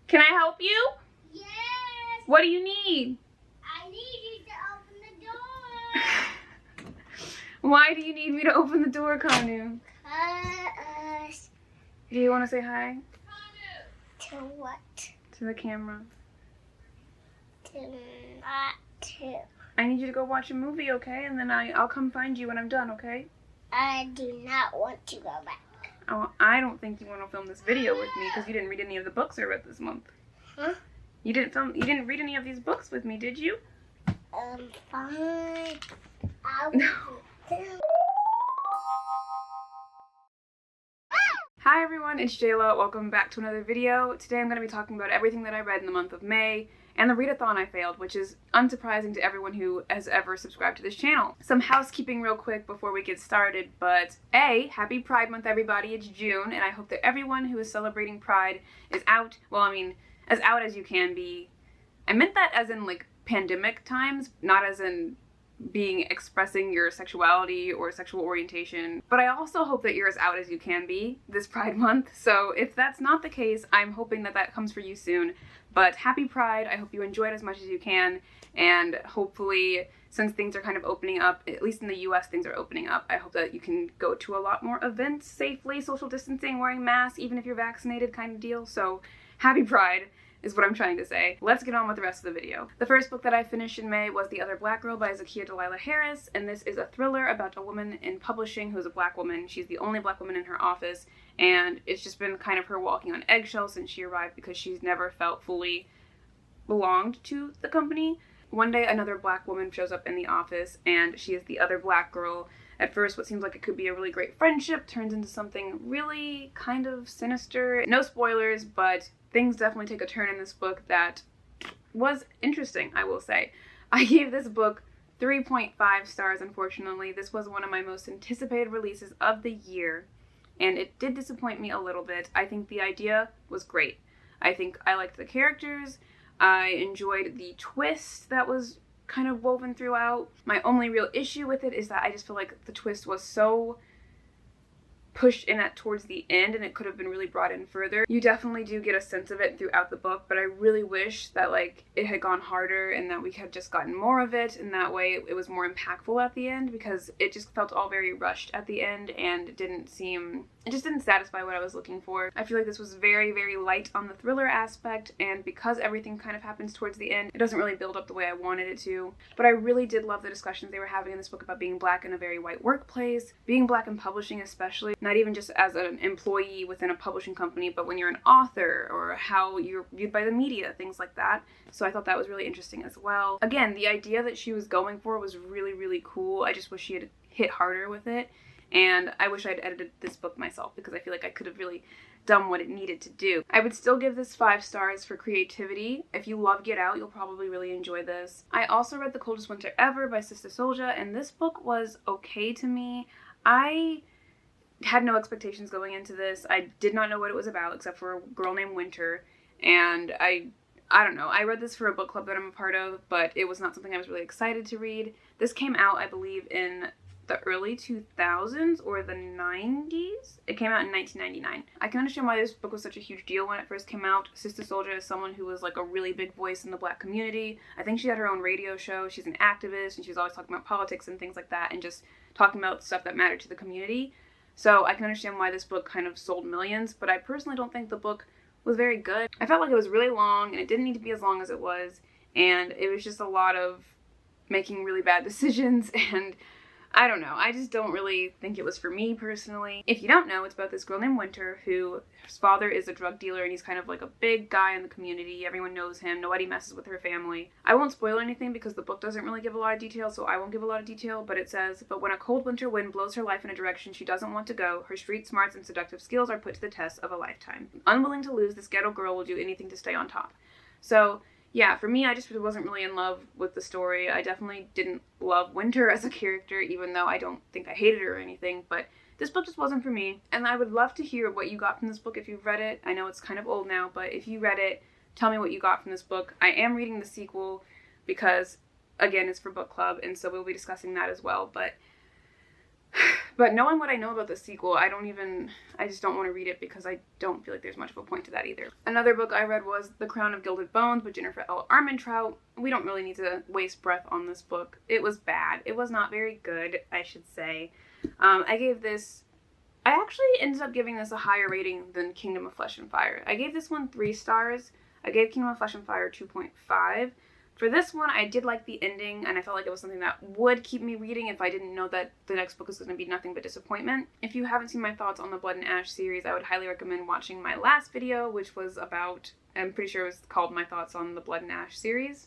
Can I help you? Yes. What do you need? I need you to open the door. Why do you need me to open the door, Kanu? Do you want to say hi? To what? To the camera. To not to. I need you to go watch a movie, okay? And then I'll come find you when I'm done, okay? I do not want to go back. Oh, I don't think you want to film this video with me because you didn't read any of the books I read this month. Huh? You didn't read any of these books with me, did you? Fine. No. Hi everyone, it's Jayla. Welcome back to another video. Today I'm going to be talking about everything that I read in the month of May and the readathon I failed, which is unsurprising to everyone who has ever subscribed to this channel. Some housekeeping real quick before we get started, but happy Pride Month everybody. It's June and I hope that everyone who is celebrating Pride is out, well I mean, as out as you can be. I meant that as in like pandemic times, not as in expressing your sexuality or sexual orientation, but I also hope that you're as out as you can be this Pride Month. So if that's not the case, I'm hoping that that comes for you soon. But happy Pride. I hope you enjoy it as much as you can, and hopefully since things are kind of opening up, at least in the US things are opening up, I hope that you can go to a lot more events safely, social distancing, wearing masks, even if you're vaccinated kind of deal. So happy Pride is what I'm trying to say. Let's get on with the rest of the video. The first book that I finished in May was The Other Black Girl by Zakiya Dalila Harris, and this is a thriller about a woman in publishing who's a black woman. She's the only black woman in her office, and it's just been kind of her walking on eggshells since she arrived because she's never felt fully belonged to the company. One day another black woman shows up in the office and she is the other black girl. At first what seems like it could be a really great friendship turns into something really kind of sinister. No spoilers, but things definitely take a turn in this book that was interesting, I will say. I gave this book 3.5 stars, unfortunately. This was one of my most anticipated releases of the year, and it did disappoint me a little bit. I think the idea was great. I think I liked the characters. I enjoyed the twist that was kind of woven throughout. My only real issue with it is that I just feel like the twist was so pushed in at towards the end and it could have been really brought in further. You definitely do get a sense of it throughout the book, but I really wish that like it had gone harder and that we had just gotten more of it, and that way it was more impactful at the end, because it just felt all very rushed at the end and it just didn't satisfy what I was looking for. I feel like this was very, very light on the thriller aspect, and because everything kind of happens towards the end, it doesn't really build up the way I wanted it to. But I really did love the discussions they were having in this book about being black in a very white workplace, being black in publishing especially, not even just as an employee within a publishing company, but when you're an author, or how you're viewed by the media, things like that. So I thought that was really interesting as well. Again, the idea that she was going for was really, really cool. I just wish she had hit harder with it. And I wish I'd edited this book myself because I feel like I could have really done what it needed to do. I would still give this 5 stars for creativity. If you love Get Out, you'll probably really enjoy this. I also read The Coldest Winter Ever by Sister Souljah, and this book was okay to me. I had no expectations going into this. I did not know what it was about except for a girl named Winter, and I don't know. I read this for a book club that I'm a part of, but it was not something I was really excited to read. This came out, I believe, in the early 2000s or the 90s. It came out in 1999. I can understand why this book was such a huge deal when it first came out. Sister Souljah is someone who was like a really big voice in the black community. I think she had her own radio show. She's an activist and she was always talking about politics and things like that and just talking about stuff that mattered to the community. So I can understand why this book kind of sold millions, but I personally don't think the book was very good. I felt like it was really long and it didn't need to be as long as it was, and it was just a lot of making really bad decisions, and I don't know. I just don't really think it was for me personally. If you don't know, it's about this girl named Winter whose father is a drug dealer and he's kind of like a big guy in the community. Everyone knows him. Nobody messes with her family. I won't spoil anything because the book doesn't really give a lot of detail, so I won't give a lot of detail, but it says, but when a cold winter wind blows her life in a direction she doesn't want to go, her street smarts and seductive skills are put to the test of a lifetime. Unwilling to lose, this ghetto girl will do anything to stay on top. So yeah, for me, I just wasn't really in love with the story. I definitely didn't love Winter as a character, even though I don't think I hated her or anything, but this book just wasn't for me. And I would love to hear what you got from this book if you've read it. I know it's kind of old now, but if you read it, tell me what you got from this book. I am reading the sequel because, again, it's for book club, and so we'll be discussing that as well, but But knowing what I know about the sequel, I just don't want to read it because I don't feel like there's much of a point to that either. Another book I read was The Crown of Gilded Bones by Jennifer L. Armentrout. We don't really need to waste breath on this book. It was bad. It was not very good, I should say. I actually ended up giving this a higher rating than Kingdom of Flesh and Fire. I gave this one 3 stars. I gave Kingdom of Flesh and Fire 2.5. For this one, I did like the ending, and I felt like it was something that would keep me reading if I didn't know that the next book was going to be nothing but disappointment. If you haven't seen my thoughts on the Blood and Ash series, I would highly recommend watching my last video, which was about, I'm pretty sure it was called My Thoughts on the Blood and Ash series.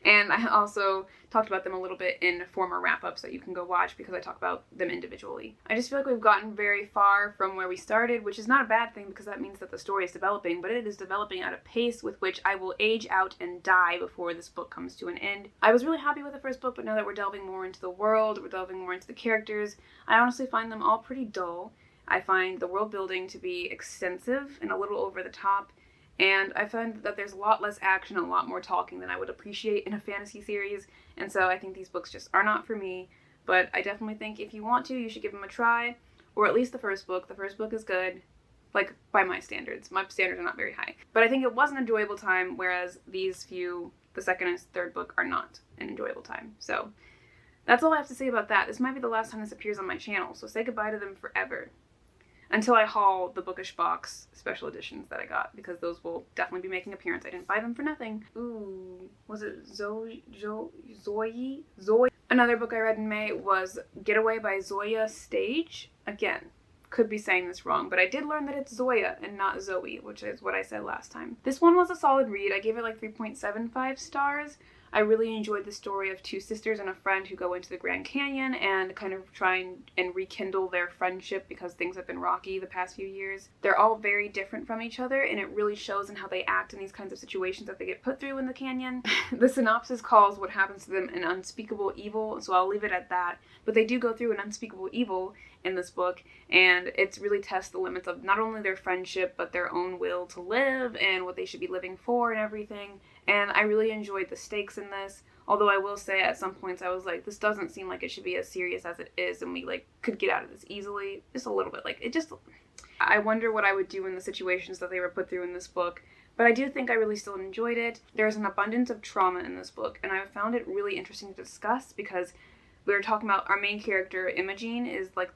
And I also talked about them a little bit in former wrap-ups that you can go watch because I talk about them individually. I just feel like we've gotten very far from where we started, which is not a bad thing because that means that the story is developing, but it is developing at a pace with which I will age out and die before this book comes to an end. I was really happy with the first book, but now that we're delving more into the world, we're delving more into the characters, I honestly find them all pretty dull. I find the world building to be extensive and a little over the top. And I find that there's a lot less action and a lot more talking than I would appreciate in a fantasy series. And so I think these books just are not for me. But I definitely think if you want to, you should give them a try. Or at least the first book. The first book is good. Like, by my standards. My standards are not very high. But I think it was an enjoyable time, whereas these few, the second and third book, are not an enjoyable time. So that's all I have to say about that. This might be the last time this appears on my channel. So say goodbye to them forever. Until I haul the Bookish Box special editions that I got, because those will definitely be making an appearance. I didn't buy them for nothing. Ooh, was it Zoe? Another book I read in May was Getaway by Zoya Stage. Again, could be saying this wrong, but I did learn that it's Zoya and not Zoe, which is what I said last time. This one was a solid read. I gave it like 3.75 stars. I really enjoyed the story of 2 sisters and a friend who go into the Grand Canyon and kind of try and rekindle their friendship because things have been rocky the past few years. They're all very different from each other, and it really shows in how they act in these kinds of situations that they get put through in the canyon. The synopsis calls what happens to them an unspeakable evil, so I'll leave it at that. But they do go through an unspeakable evil in this book, and it's really tests the limits of not only their friendship, but their own will to live and what they should be living for and everything. And I really enjoyed the stakes in this, although I will say at some points I was like, this doesn't seem like it should be as serious as it is, and we like could get out of this easily. Just a little bit. Like, it just, I wonder what I would do in the situations that they were put through in this book. But I do think I really still enjoyed it. There's an abundance of trauma in this book, and I found it really interesting to discuss because we were talking about our main character, Imogene, is like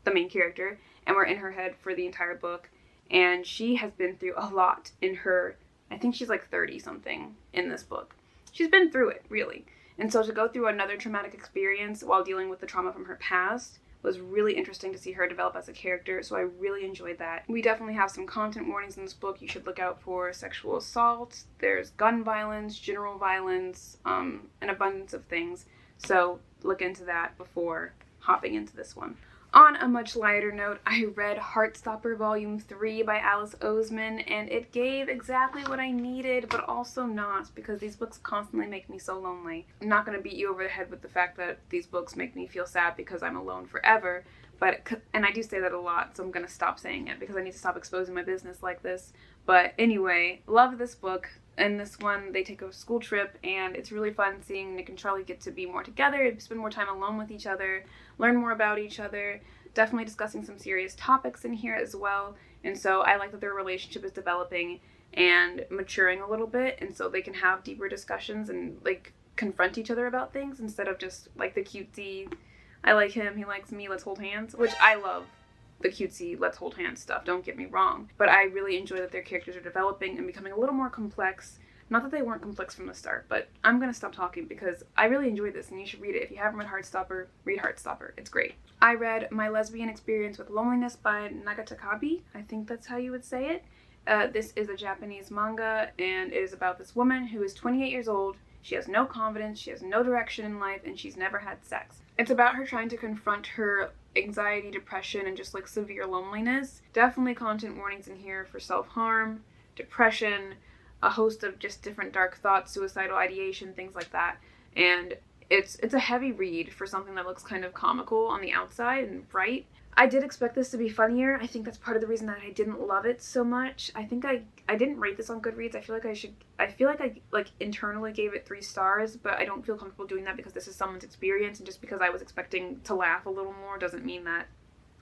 the main character, and we're in her head for the entire book, and she has been through a lot in her, I think she's like 30 something in this book. She's been through it, really. And so to go through another traumatic experience while dealing with the trauma from her past was really interesting to see her develop as a character, so I really enjoyed that. We definitely have some content warnings in this book. You should look out for sexual assault, there's gun violence, general violence, an abundance of things. So look into that before hopping into this one. On a much lighter note, I read Heartstopper Volume 3 by Alice Oseman, and it gave exactly what I needed, but also not, because these books constantly make me so lonely. I'm not going to beat you over the head with the fact that these books make me feel sad because I'm alone forever, and I do say that a lot, so I'm going to stop saying it because I need to stop exposing my business like this. But anyway, love this book. In this one, they take a school trip, and it's really fun seeing Nick and Charlie get to be more together, spend more time alone with each other, learn more about each other, definitely discussing some serious topics in here as well. And so I like that their relationship is developing and maturing a little bit, and so they can have deeper discussions and like confront each other about things instead of just like the cutesy, I like him, he likes me, let's hold hands, which I love. The cutesy let's hold hands stuff, don't get me wrong, but I really enjoy that their characters are developing and becoming a little more complex. Not that they weren't complex from the start, but I'm gonna stop talking because I really enjoyed this and you should read it. If you haven't read Heartstopper, read Heartstopper. It's great. I read My Lesbian Experience with Loneliness by Nagatakabe. I think that's how you would say it. This is a Japanese manga, and it is about this woman who is 28 years old. She has no confidence, she has no direction in life, and she's never had sex. It's about her trying to confront her anxiety, depression, and just like severe loneliness. Definitely content warnings in here for self-harm, depression, a host of just different dark thoughts, suicidal ideation, things like that. And it's a heavy read for something that looks kind of comical on the outside and bright. I did expect this to be funnier. I think that's part of the reason that I didn't love it so much. I think I didn't rate this on Goodreads. I feel like I like internally gave it 3 stars, but I don't feel comfortable doing that because this is someone's experience, and just because I was expecting to laugh a little more doesn't mean that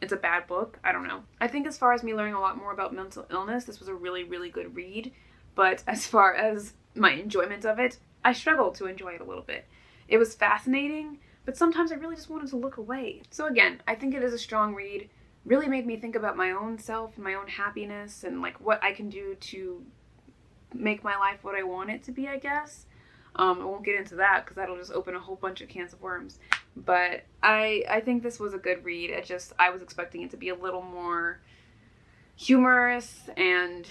it's a bad book. I don't know. I think as far as me learning a lot more about mental illness, this was a really, really good read. But as far as my enjoyment of it, I struggled to enjoy it a little bit. It was fascinating, but sometimes I really just wanted to look away. So again, I think it is a strong read. Really made me think about my own self and my own happiness and like what I can do to make my life what I want it to be, I guess. I won't get into that because that'll just open a whole bunch of cans of worms. But I think this was a good read. I was expecting it to be a little more humorous and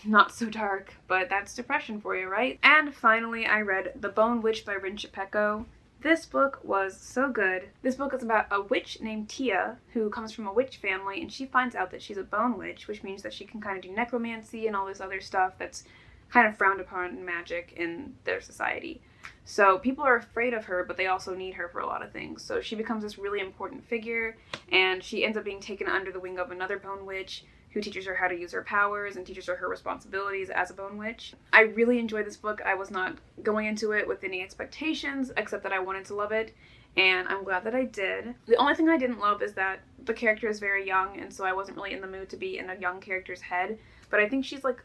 not so dark, but that's depression for you, right? And finally, I read The Bone Witch by Rin Chipeko. This book was so good. This book is about a witch named Tia who comes from a witch family, and she finds out that she's a bone witch, which means that she can kind of do necromancy and all this other stuff that's kind of frowned upon in magic in their society. So people are afraid of her, but they also need her for a lot of things. So she becomes this really important figure, and she ends up being taken under the wing of another bone witch who teaches her how to use her powers and teaches her responsibilities as a bone witch. I really enjoyed this book. I was not going into it with any expectations, except that I wanted to love it, and I'm glad that I did. The only thing I didn't love is that the character is very young, and so I wasn't really in the mood to be in a young character's head, but I think she's like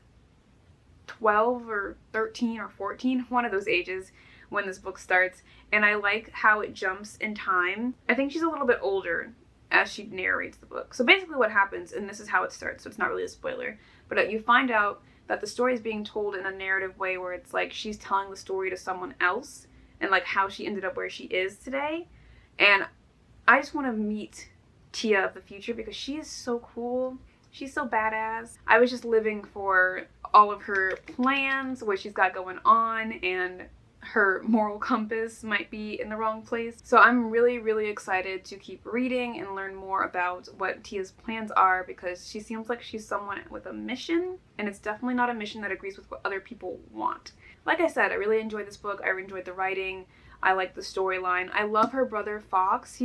12 or 13 or 14, one of those ages when this book starts, and I like how it jumps in time. I think she's a little bit older as she narrates the book. So basically what happens, and this is how it starts, so it's not really a spoiler, but you find out that the story is being told in a narrative way where it's like she's telling the story to someone else and like how she ended up where she is today. And I just want to meet Tia of the future because she is so cool. She's so badass. I was just living for all of her plans, what she's got going on, and her moral compass might be in the wrong place. So I'm really, really excited to keep reading and learn more about what Tia's plans are, because she seems like she's someone with a mission, and it's definitely not a mission that agrees with what other people want. Like I said, I really enjoyed this book. I enjoyed the writing. I like the storyline. I love her brother Fox.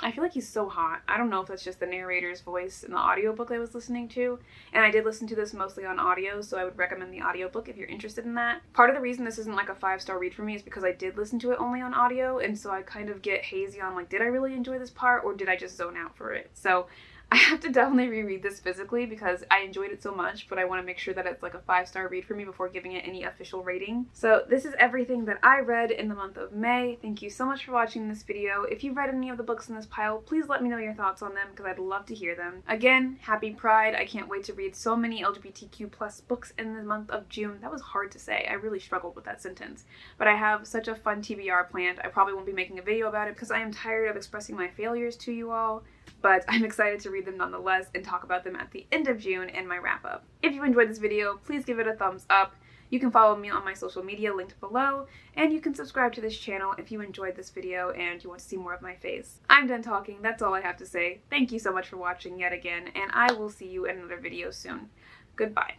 I feel like he's so hot. I don't know if that's just the narrator's voice in the audiobook I was listening to. And I did listen to this mostly on audio, so I would recommend the audiobook if you're interested in that. Part of the reason this isn't like a 5-star read for me is because I did listen to it only on audio, and so I kind of get hazy on like, did I really enjoy this part or did I just zone out for it? So I have to definitely reread this physically because I enjoyed it so much, but I want to make sure that it's like a 5-star read for me before giving it any official rating. So this is everything that I read in the month of May. Thank you so much for watching this video. If you've read any of the books in this pile, please let me know your thoughts on them because I'd love to hear them. Again, happy Pride. I can't wait to read so many LGBTQ+ books in the month of June. That was hard to say. I really struggled with that sentence. But I have such a fun TBR planned. I probably won't be making a video about it because I am tired of expressing my failures to you all. But I'm excited to read them nonetheless and talk about them at the end of June in my wrap-up. If you enjoyed this video, please give it a thumbs up. You can follow me on my social media linked below, and you can subscribe to this channel if you enjoyed this video and you want to see more of my face. I'm done talking. That's all I have to say. Thank you so much for watching yet again, and I will see you in another video soon. Goodbye.